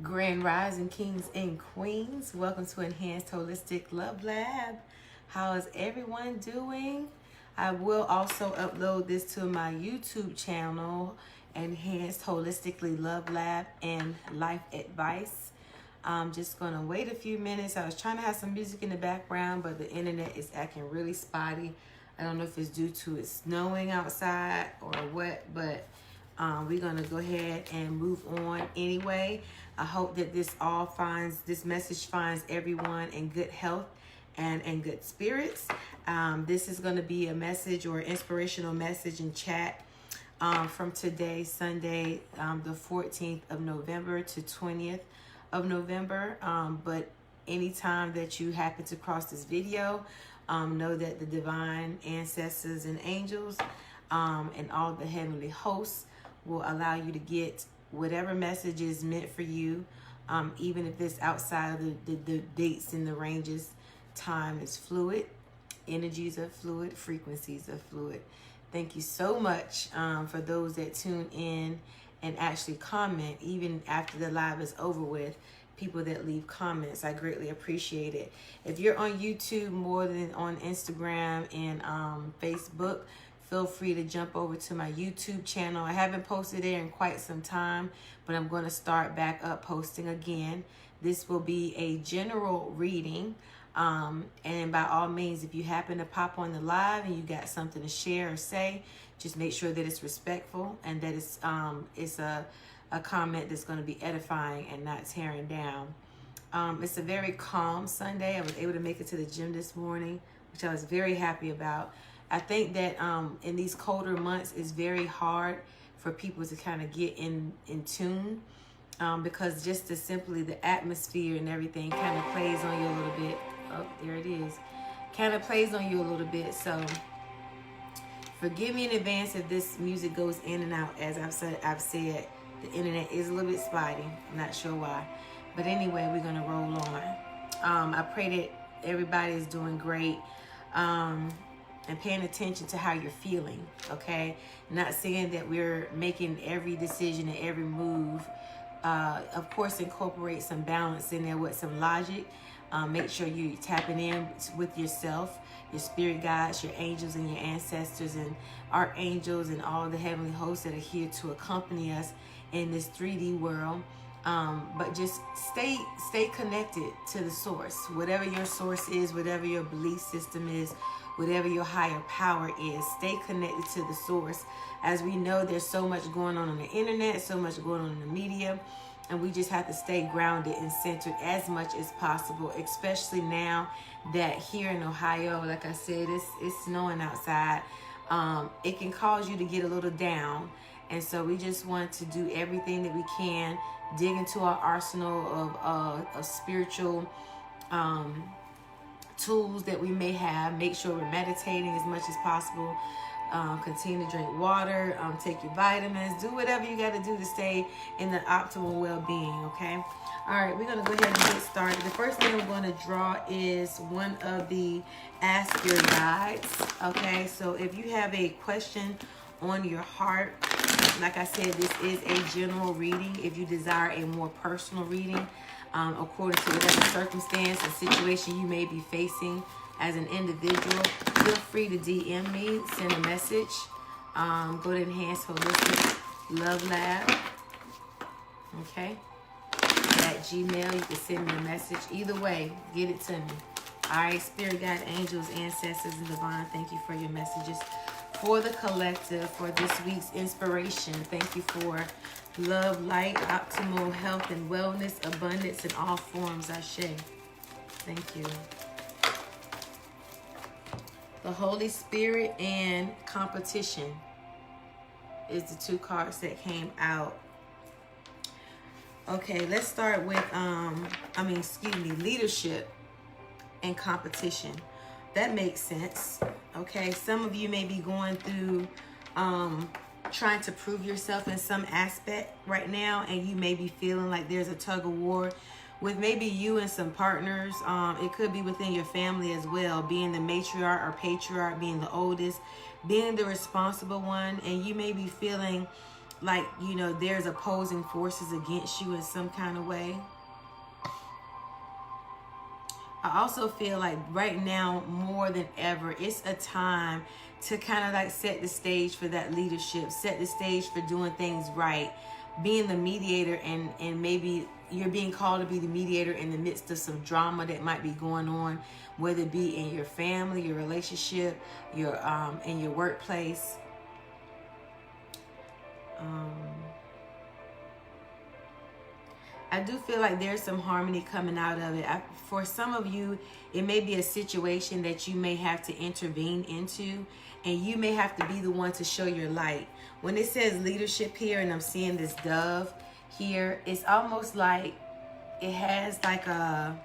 Grand Rising Kings and Queens. Welcome to Enhanced Holistic Love Lab. How is everyone doing? I will also upload this to my YouTube channel, Enhanced Holistically Love Lab and Life Advice. I'm just going to wait a few minutes. I was trying to have some music in the background, but the internet is acting really spotty. I don't know if it's due to it snowing outside or what, but we're going to go ahead and move on anyway. I hope that this message finds everyone in good health and in good spirits. This is going to be a message or inspirational message in chat from today, Sunday, the 14th of November to 20th of November. But anytime that you happen to cross this video, know that the divine ancestors and angels and all the heavenly hosts will allow you to get whatever message is meant for you, even if it's outside of the dates and the ranges. Time is fluid, energies are fluid, frequencies are fluid. Thank you so much for those that tune in and actually comment, even after the live is over with. People that leave comments, I greatly appreciate it. If you're on YouTube more than on Instagram and Facebook, feel free to jump over to my YouTube channel. I haven't posted there in quite some time, but I'm going to start back up posting again. This will be a general reading. And by all means, if you happen to pop on the live and you got something to share or say, just make sure that it's respectful and that it's a comment that's going to be edifying and not tearing down. It's a very calm Sunday. I was able to make it to the gym this morning, which I was very happy about. I think that in these colder months, it's very hard for people to kind of get in tune because just the atmosphere and everything kind of plays on you a little bit. Oh, there it is. Kind of plays on you a little bit. So forgive me in advance if this music goes in and out. As I've said, the internet is a little bit spotty. I'm not sure why. But anyway, we're going to roll on. I pray that everybody is doing great. And paying attention to how you're feeling, okay? Not saying that we're making every decision and every move. Of course, incorporate some balance in there with some logic. Make sure you're tapping in with yourself, your spirit guides, your angels and your ancestors and archangels and all the heavenly hosts that are here to accompany us in this 3D world. But just stay connected to the source. Whatever your source is, whatever your belief system is, whatever your higher power is, stay connected to the source. As we know, there's so much going on the internet, so much going on in the media, and we just have to stay grounded and centered as much as possible, especially now that here in Ohio, like I said, it's snowing outside. It can cause you to get a little down, and so we just want to do everything that we can, dig into our arsenal of spiritual tools that we may have. Make sure we're meditating as much as possible. Continue to drink water, take your vitamins, do whatever you got to do to stay in the optimal well-being, okay? All right, we're going to go ahead and get started. The first thing we're going to draw is one of the Ask Your Guides, okay? So if you have a question on your heart, like I said, this is a general reading. If you desire a more personal reading, according to whatever circumstance and situation you may be facing as an individual, feel free to DM me, send a message. Go to Enhanced Holistic Love Lab, okay, at Gmail. You can send me a message. Either way, get it to me. All right, spirit guide, angels, ancestors, and divine, thank you for your messages. For the collective, for this week's inspiration, thank you for love, light, optimal health and wellness, abundance in all forms. Ashe. Thank you. The Holy Spirit and competition is the two cards that came out. Okay, let's start with, leadership and competition. That makes sense. Okay, some of you may be going through trying to prove yourself in some aspect right now, and you may be feeling like there's a tug of war with maybe you and some partners. It could be within your family as well, being the matriarch or patriarch, being the oldest, being the responsible one, and you may be feeling like, you know, there's opposing forces against you in some kind of way. I also feel like right now, more than ever, it's a time to kind of like set the stage for that leadership, set the stage for doing things right, being the mediator, and maybe you're being called to be the mediator in the midst of some drama that might be going on, whether it be in your family, your relationship, your in your workplace. I do feel like there's some harmony coming out of it. For some of you, it may be a situation that you may have to intervene into, and you may have to be the one to show your light. When it says leadership here, and I'm seeing this dove here, it's almost like it has like a,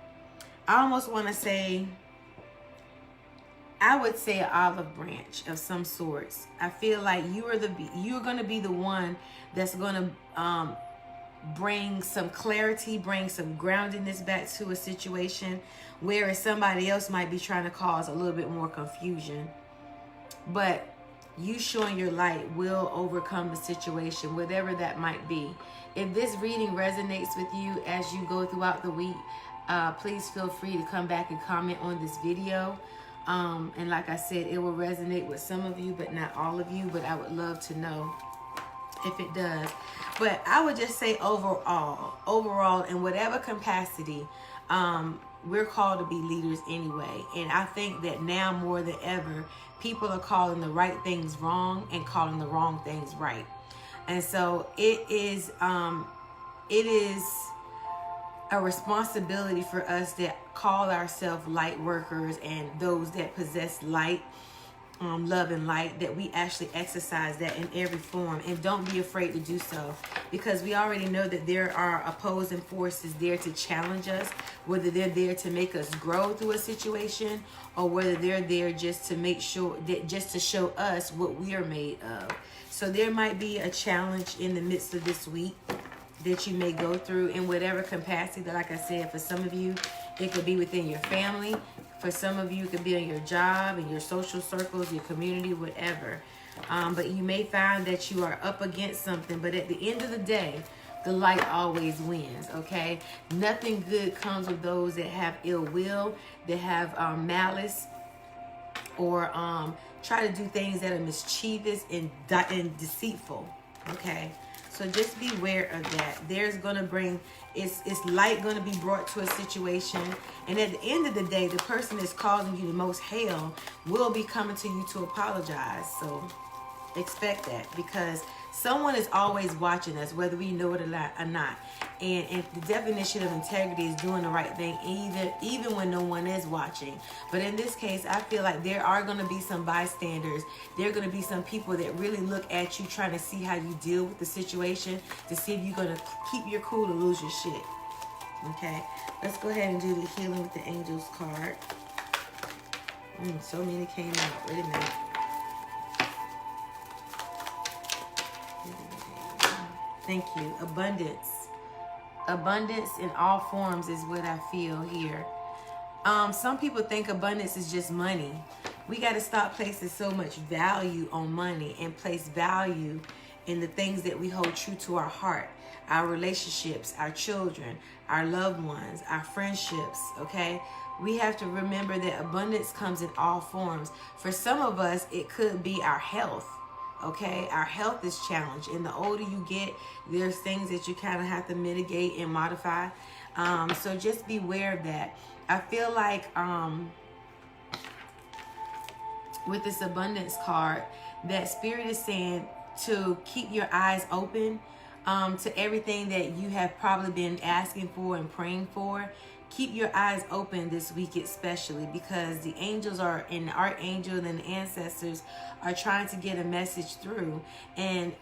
I almost want to say, I would say an olive branch of some sorts. I feel like you're going to be the one that's going to bring some clarity, bring some groundedness back to a situation, whereas somebody else might be trying to cause a little bit more confusion. But you showing your light will overcome the situation, whatever that might be. If this reading resonates with you as you go throughout the week, please feel free to come back and comment on this video. And like I said, it will resonate with some of you, but not all of you. But I would love to know if it does. But I would just say overall, in whatever capacity, we're called to be leaders anyway. And I think that now more than ever, people are calling the right things wrong and calling the wrong things right. And so it is a responsibility for us that call ourselves light workers and those that possess light, love and light, that we actually exercise that in every form, and don't be afraid to do so, because we already know that there are opposing forces there to challenge us, whether they're there to make us grow through a situation, or whether they're there just to make sure that just to show us what we are made of. So there might be a challenge in the midst of this week that you may go through in whatever capacity. That, like I said, for some of you, it could be within your family. For some of you, it could be on your job, in your social circles, your community, whatever. But you may find that you are up against something. But at the end of the day, the light always wins, okay? Nothing good comes with those that have ill will, that have malice, or try to do things that are mischievous and deceitful, okay? So just beware of that. There's going to bring, it's light going to be brought to a situation. And at the end of the day, the person that's causing you the most hell will be coming to you to apologize. So expect that, because someone is always watching us, whether we know it or not. And the definition of integrity is doing the right thing, even when no one is watching. But in this case, I feel like there are going to be some bystanders. There are going to be some people that really look at you, trying to see how you deal with the situation, to see if you're going to keep your cool or lose your shit. Okay, let's go ahead and do the healing with the angels card. So many came out. Wait a minute. Thank you. Abundance. Abundance in all forms is what I feel here. Some people think abundance is just money. We got to stop placing so much value on money and place value in the things that we hold true to our heart, our relationships, our children, our loved ones, our friendships, okay? We have to remember that abundance comes in all forms. For some of us, it could be our health. Okay, our health is challenged, and the older you get, there's things that you kind of have to mitigate and modify. So just beware of that. I feel like with this abundance card, that Spirit is saying to keep your eyes open to everything that you have probably been asking for and praying for. Keep your eyes open this week especially, because the angels are, and the archangels and the ancestors are trying to get a message through. And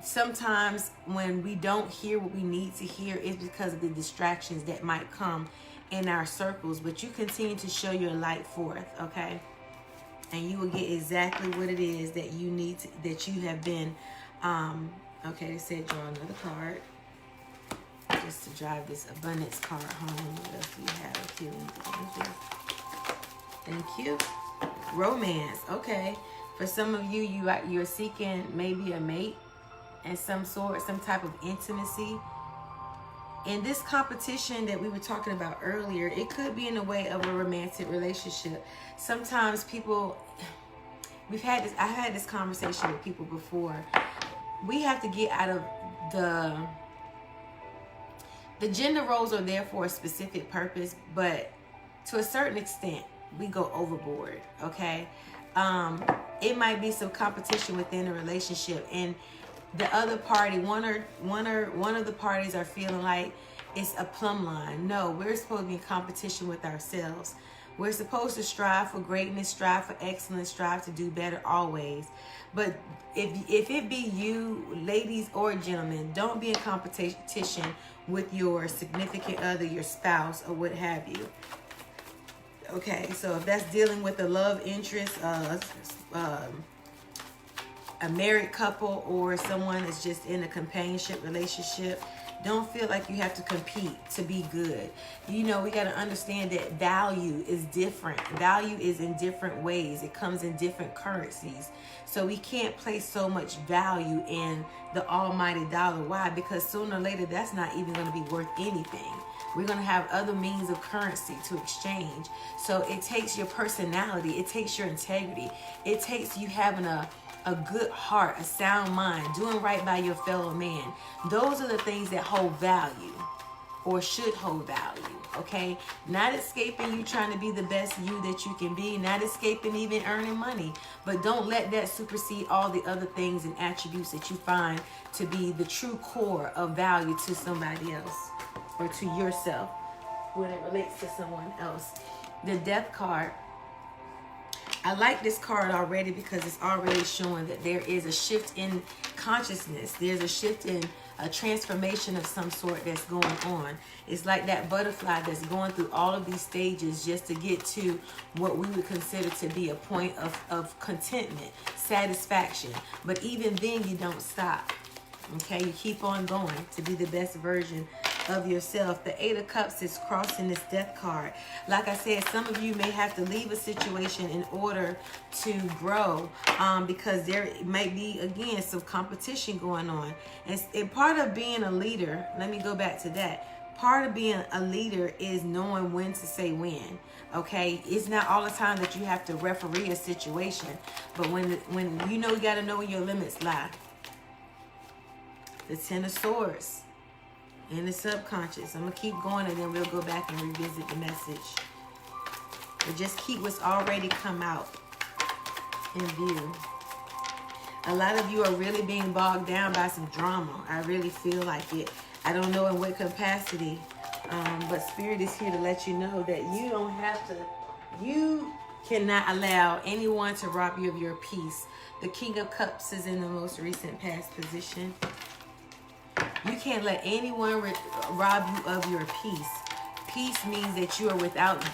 sometimes when we don't hear what we need to hear, it's because of the distractions that might come in our circles. But you continue to show your light forth, okay? And you will get exactly what it is that you need to, that you have been, okay, they said draw another card. Just to drive this abundance card home. What else do you have? Healing. Thank you. Romance. Okay. For some of you, you're seeking maybe a mate, and some type of intimacy. In this competition that we were talking about earlier, it could be in the way of a romantic relationship. Sometimes people, I've had this conversation with people before. We have to get out of the gender roles are there for a specific purpose, but to a certain extent, we go overboard, okay? It might be some competition within a relationship, and the other party, one of the parties are feeling like it's a plumb line. No, we're supposed to be in competition with ourselves. We're supposed to strive for greatness, strive for excellence, strive to do better always. But if it be you, ladies or gentlemen, don't be in competition with your significant other, your spouse, or what have you. Okay, so if that's dealing with a love interest, a married couple, or someone that's just in a companionship relationship, don't feel like you have to compete to be good. You know, we got to understand that value is different. Value is in different ways. It comes in different currencies. So we can't place so much value in the almighty dollar. Why? Because sooner or later, that's not even going to be worth anything. We're going to have other means of currency to exchange. So it takes your personality. It takes your integrity. It takes you having a good heart, a sound mind, doing right by your fellow man. Those are the things that hold value, or should hold value, okay? Not escaping you trying to be the best you that you can be, not escaping even earning money, but don't let that supersede all the other things and attributes that you find to be the true core of value to somebody else or to yourself when it relates to someone else. The Death card. I like this card already because it's already showing that there is a shift in consciousness. There's a shift in a transformation of some sort that's going on. It's like that butterfly that's going through all of these stages just to get to what we would consider to be a point of contentment, satisfaction. But even then, you don't stop. Okay, you keep on going to be the best version of yourself. The Eight of Cups is crossing this Death card. Like I said, some of you may have to leave a situation in order to grow, because there might be, again, some competition going on. And part of being a leader, let me go back to that. Part of being a leader is knowing when to say when. Okay, it's not all the time that you have to referee a situation, but when you know, you got to know where your limits lie. The Ten of Swords in the subconscious. I'm going to keep going and then we'll go back and revisit the message. But just keep what's already come out in view. A lot of you are really being bogged down by some drama. I really feel like it. I don't know in what capacity, but Spirit is here to let you know that you don't have to, you cannot allow anyone to rob you of your peace. The King of Cups is in the most recent past position. You can't let anyone rob you of your peace. Peace means that you are without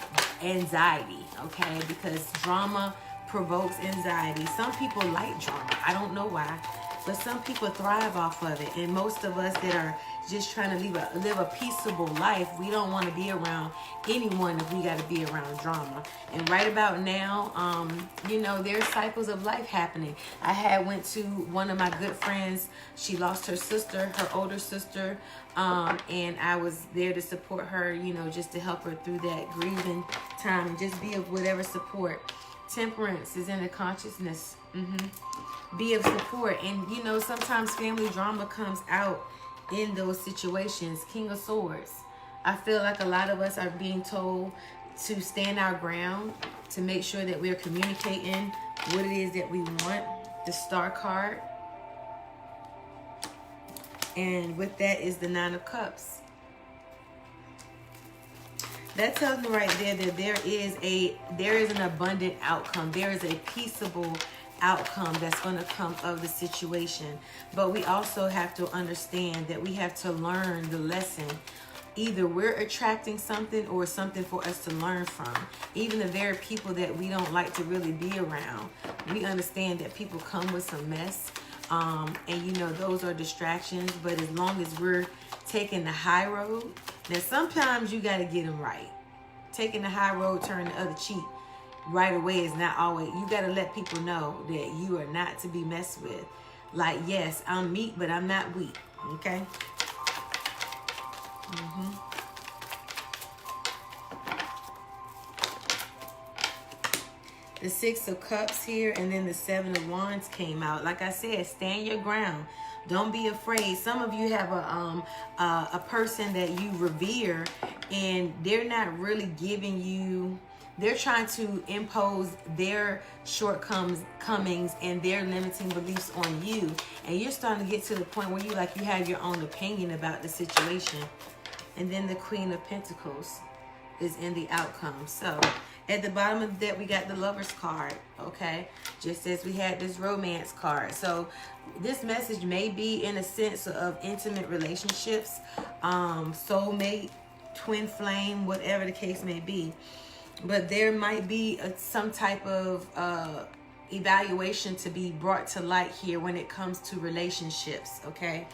anxiety, okay? Because drama provokes anxiety. Some people like drama. I don't know why, but some people thrive off of it. And most of us that are just trying to live a peaceable life, we don't want to be around anyone if we got to be around drama. And right about now, you know, there's cycles of life happening. I went to one of my good friends. She lost her sister, her older sister, and I was there to support her, you know, just to help her through that grieving time and just be of whatever support. Temperance is in the consciousness. Be of support. And, you know, sometimes family drama comes out in those situations. King of Swords. I feel like a lot of us are being told to stand our ground, to make sure that we're communicating what it is that we want. The Star card. And with that is the Nine of Cups. That tells me right there that there is an abundant outcome. There is a peaceable outcome that's going to come of the situation. But we also have to understand that we have to learn the lesson. Either we're attracting something or something for us to learn from. Even the very people that we don't like to really be around, we understand that people come with some mess. And you know, those are distractions. But as long as we're taking the high road, now sometimes you got to get them right. Taking the high road, turn the other cheek right away is not always. You got to let people know that you are not to be messed with. Like, yes, I'm meek, but I'm not weak. Okay? The Six of Cups here, and then the Seven of Wands came out. Like I said, stand your ground. Don't be afraid. Some of you have a person that you revere, and they're not really giving you. They're trying to impose their shortcomings and their limiting beliefs on you, and you're starting to get to the point where you have your own opinion about the situation. And then the Queen of Pentacles is in the outcome. So at the bottom of the deck, we got the Lover's card, okay? Just as we had this Romance card. So this message may be in a sense of intimate relationships, soulmate, twin flame, whatever the case may be. But there might be some type of evaluation to be brought to light here when it comes to relationships, okay?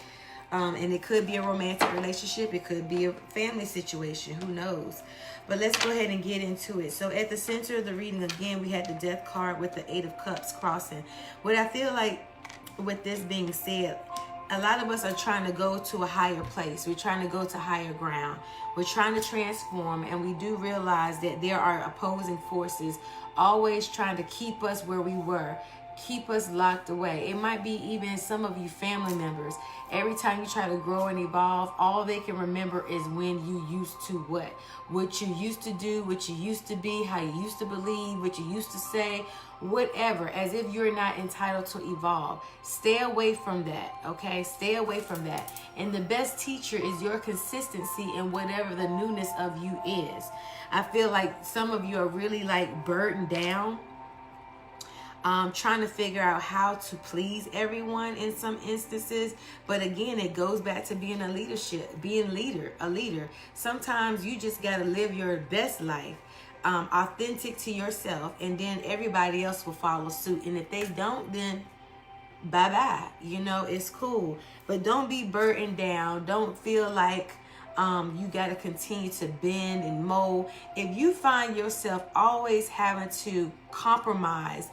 And it could be a romantic relationship. It could be a family situation. Who knows? But let's go ahead and get into it. So at the center of the reading, again, we had the Death card with the Eight of Cups crossing. What I feel like with this being said, a lot of us are trying to go to a higher place. We're trying to go to higher ground. We're trying to transform, and we do realize that there are opposing forces always trying to keep us where we were, keep us locked away. It might be even some of you family members. Every time you try to grow and evolve, all they can remember is when you used to what you used to do, what you used to be, how you used to believe, what you used to say, whatever, as if you're not entitled to evolve. Stay away from that, okay? Stay away from that. And the best teacher is your consistency in whatever the newness of you is. I feel like some of you are really burdened down, trying to figure out how to please everyone in some instances. But again, it goes back to being a leader. Sometimes you just got to live your best life, authentic to yourself, and then everybody else will follow suit. And if they don't, then bye-bye. It's cool. But don't be burdened down. Don't feel like you got to continue to bend and mold. If you find yourself always having to compromise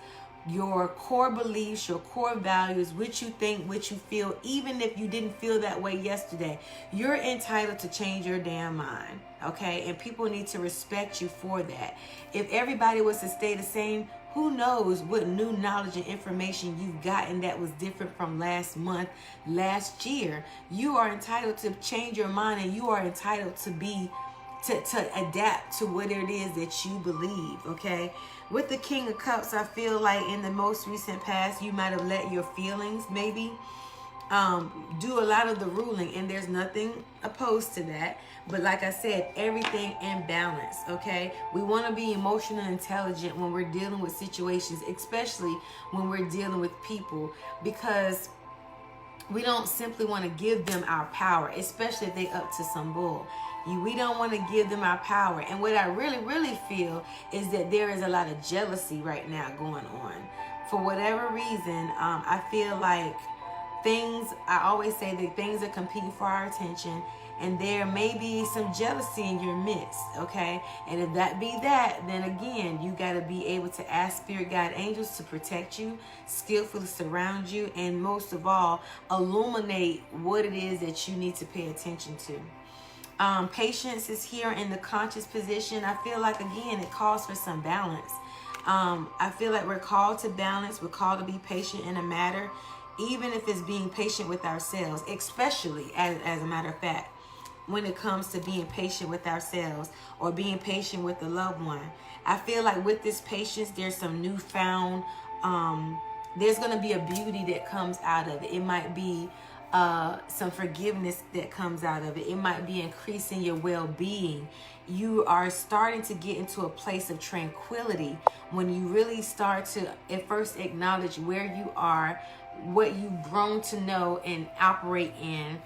your core beliefs, your core values, what you think, what you feel, even if you didn't feel that way yesterday, you're entitled to change your damn mind, okay? And people need to respect you for that. If everybody was to stay the same, who knows what new knowledge and information you've gotten that was different from last month, last year. You are entitled to change your mind, and you are entitled to adapt to what it is that you believe, okay? With the King of Cups, I feel like in the most recent past, you might have let your feelings maybe do a lot of the ruling, and there's nothing opposed to that. But like I said, everything in balance, okay? We want to be emotionally intelligent when we're dealing with situations, especially when we're dealing with people, because we don't simply want to give them our power, especially if they up to some bull. We don't want to give them our power. And what I really, really feel is that there is a lot of jealousy right now going on. For whatever reason, I feel like I always say that things are competing for our attention, and there may be some jealousy in your midst, okay? And if that be that, then again, you got to be able to ask spirit guide angels to protect you, skillfully surround you, and most of all, illuminate what it is that you need to pay attention to. Patience is here in the conscious position. I feel like, again, it calls for some balance. I feel like we're called to balance. We're called to be patient in a matter, even if it's being patient with ourselves, especially as a matter of fact, when it comes to being patient with ourselves or being patient with a loved one. I feel like with this patience, there's some newfound, there's going to be a beauty that comes out of it. It might be some forgiveness that comes out of it. It might be increasing your well-being. You are starting to get into a place of tranquility when you really start to at first acknowledge where you are, what you've grown to know and operate in,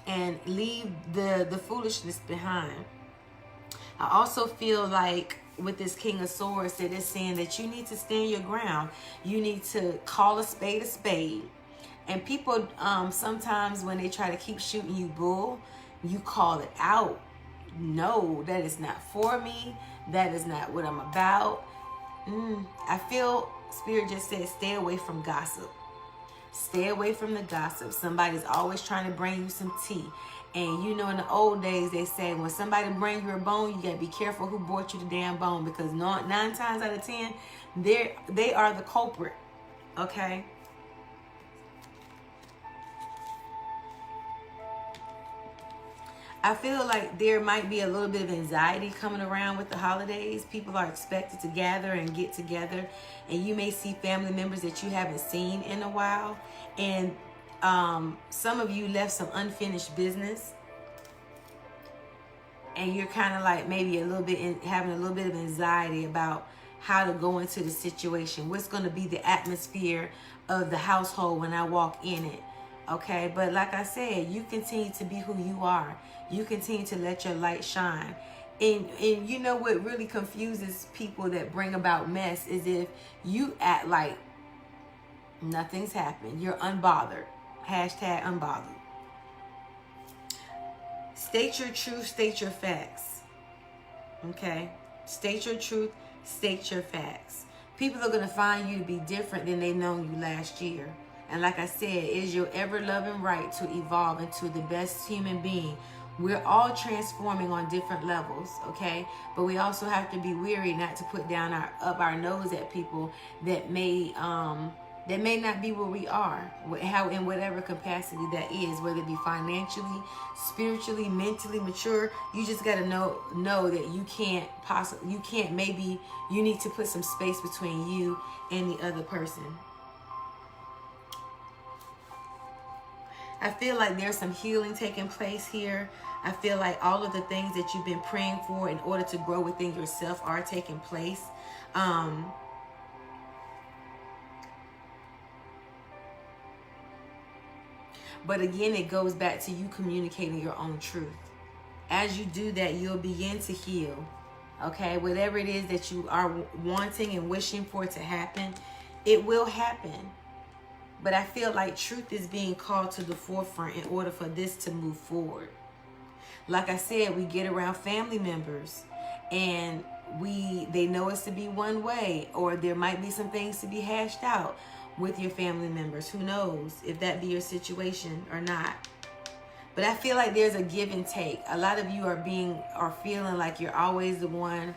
and leave the foolishness behind. I also feel like with this King of Swords, that it's saying that you need to stand your ground. You need to call a spade a spade. And people, sometimes when they try to keep shooting you bull, you call it out. No, that is not for me. That is not what I'm about. I feel Spirit just said stay away from gossip. Stay away from the gossip. Somebody's always trying to bring you some tea. And you know, in the old days, they say when somebody bring you a bone, you got to be careful who brought you the damn bone, because 9 times out of 10, they are the culprit. Okay? I feel like there might be a little bit of anxiety coming around with the holidays. People are expected to gather and get together, and you may see family members that you haven't seen in a while. And some of you left some unfinished business, and you're kind of like maybe a little bit having a little bit of anxiety about how to go into the situation. What's going to be the atmosphere of the household when I walk in it? Okay, but like I said, you continue to be who you are. You continue to let your light shine. And you know what really confuses people that bring about mess is if you act like nothing's happened. You're unbothered. Hashtag unbothered. State your truth, state your facts. Okay? State your truth, state your facts. People are going to find you to be different than they've known you last year. And like I said, it is your ever-loving right to evolve into the best human being. We're all transforming on different levels, okay? But we also have to be wary not to put down up our nose at people that may not be where we are, in whatever capacity that is, whether it be financially, spiritually, mentally mature. You just got to know that maybe you need to put some space between you and the other person. I feel like there's some healing taking place here. I feel like all of the things that you've been praying for in order to grow within yourself are taking place. But again, it goes back to you communicating your own truth. As you do that, you'll begin to heal. Okay? Whatever it is that you are wanting and wishing for it to happen, it will happen. But I feel like truth is being called to the forefront in order for this to move forward. Like I said, we get around family members and they know us to be one way, or there might be some things to be hashed out with your family members. Who knows if that be your situation or not. But I feel like there's a give and take. A lot of you are feeling like you're always the one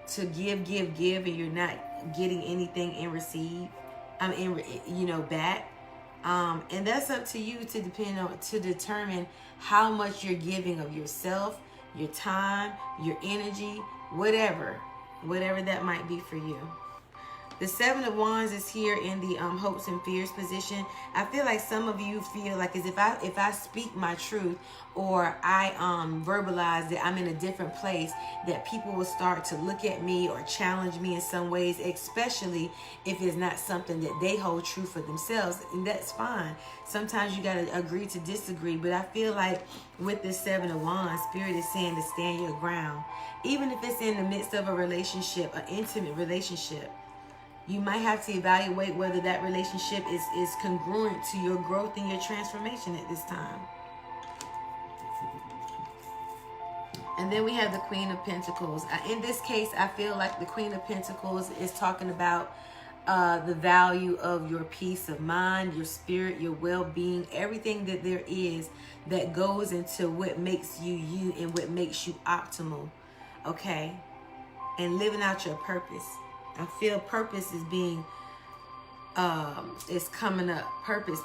to give, and you're not getting anything in receive. Back. And that's up to you to determine how much you're giving of yourself, your time, your energy, whatever that might be for you. The 7 of Wands is here in the hopes and fears position. I feel like some of you feel like as if I speak my truth, or I verbalize that I'm in a different place, that people will start to look at me or challenge me in some ways, especially if it's not something that they hold true for themselves. And that's fine. Sometimes you got to agree to disagree. But I feel like with this 7 of Wands, Spirit is saying to stand your ground. Even if it's in the midst of a relationship, an intimate relationship. You might have to evaluate whether that relationship is congruent to your growth and your transformation at this time. And then we have the Queen of Pentacles. In this case, I feel like the Queen of Pentacles is talking about the value of your peace of mind, your spirit, your well-being, everything that there is that goes into what makes you you and what makes you optimal. Okay? And living out your purpose. I feel purpose is being, is coming up. Purpose.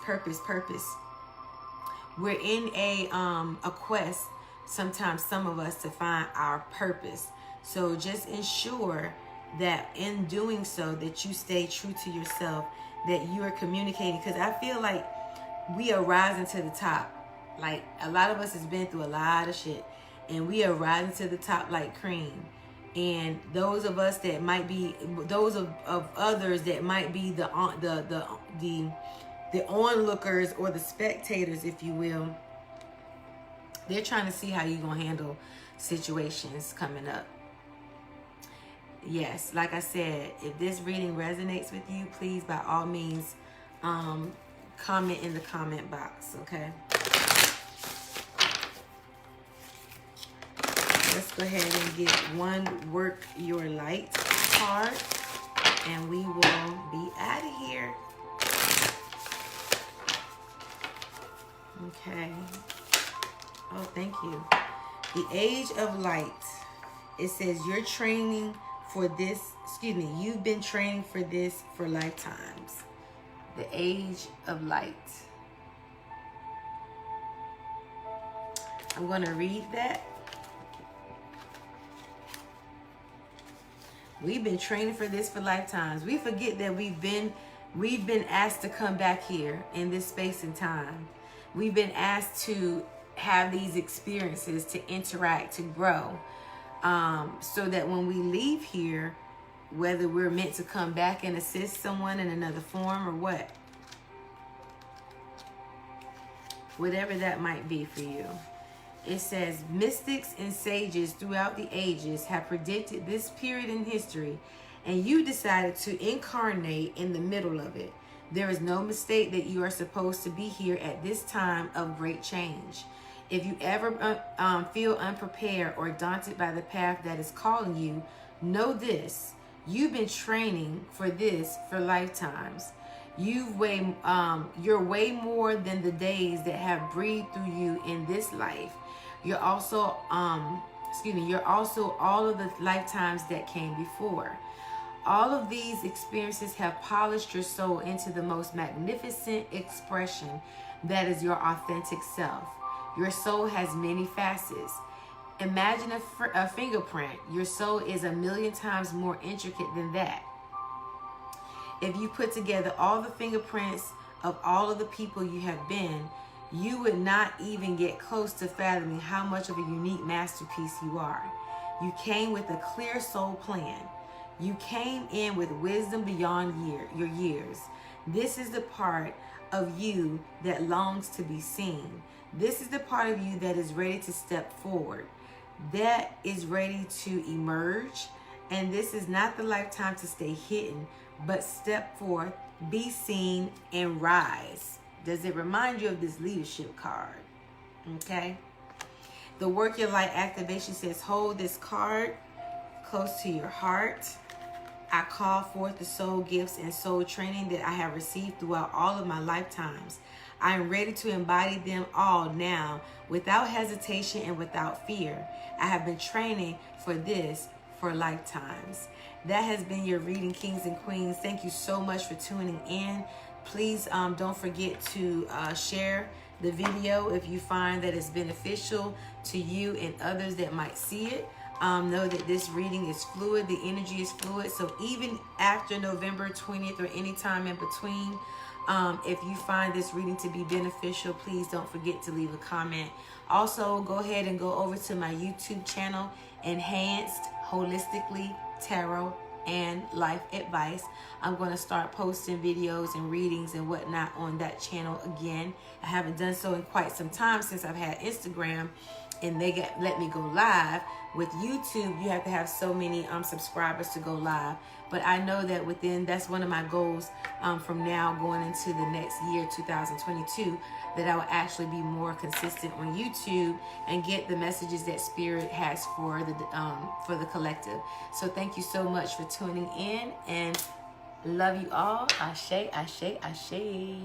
We're in a quest, sometimes some of us, to find our purpose. So just ensure that in doing so, that you stay true to yourself, that you are communicating. Because I feel like we are rising to the top. Like a lot of us has been through a lot of shit, and we are rising to the top like cream. And those of us that might be, those of others that might be the onlookers or the spectators, if you will, they're trying to see how you're going to handle situations coming up. Yes, like I said, if this reading resonates with you, please, by all means, comment in the comment box, okay? Let's go ahead and get one Work Your Light card, and we will be out of here. Okay. Oh, thank you. The age of light. It says you're training for this. Excuse me. You've been training for this for lifetimes. The age of light. I'm going to read that. We've been training for this for lifetimes. We forget that we've been asked to come back here in this space and time. We've been asked to have these experiences, to interact, to grow, so that when we leave here, whether we're meant to come back and assist someone in another form or whatever that might be for you. It says, mystics and sages throughout the ages have predicted this period in history, and you decided to incarnate in the middle of it. There is no mistake that you are supposed to be here at this time of great change. If you ever feel unprepared or daunted by the path that is calling you, know this. You've been training for this for lifetimes. You're way more than the days that have breathed through you in this life. You're also, you're also all of the lifetimes that came before. All of these experiences have polished your soul into the most magnificent expression that is your authentic self. Your soul has many facets. Imagine a fingerprint. Your soul is 1,000,000 times more intricate than that. If you put together all the fingerprints of all of the people you have been, you would not even get close to fathoming how much of a unique masterpiece you are. You came with a clear soul plan. You came in with wisdom beyond your years. This is the part of you that longs to be seen. This is the part of you that is ready to step forward, that is ready to emerge. And this is not the lifetime to stay hidden, but step forth, be seen, and rise. Does it remind you of this leadership card? Okay. The Work Your Light activation says, hold this card close to your heart. I call forth the soul gifts and soul training that I have received throughout all of my lifetimes. I am ready to embody them all now, without hesitation and without fear. I have been training for this for lifetimes. That has been your reading, kings and queens. Thank you so much for tuning in. Please don't forget to share the video if you find that it's beneficial to you and others that might see it. Know that this reading is fluid. The energy is fluid. So even after November 20th or any time in between, if you find this reading to be beneficial, please don't forget to leave a comment. Also, go ahead and go over to my YouTube channel, Enhanced Holistically Tarot and Life Advice. I'm going to start posting videos and readings and whatnot on that channel again. I haven't done so in quite some time since I've had Instagram and they let me go live. With YouTube, you have to have so many subscribers to go live. But I know that that's one of my goals from now going into the next year, 2022, that I will actually be more consistent on YouTube and get the messages that Spirit has for the collective. So thank you so much for tuning in and love you all. Ashe, ashe, ashe.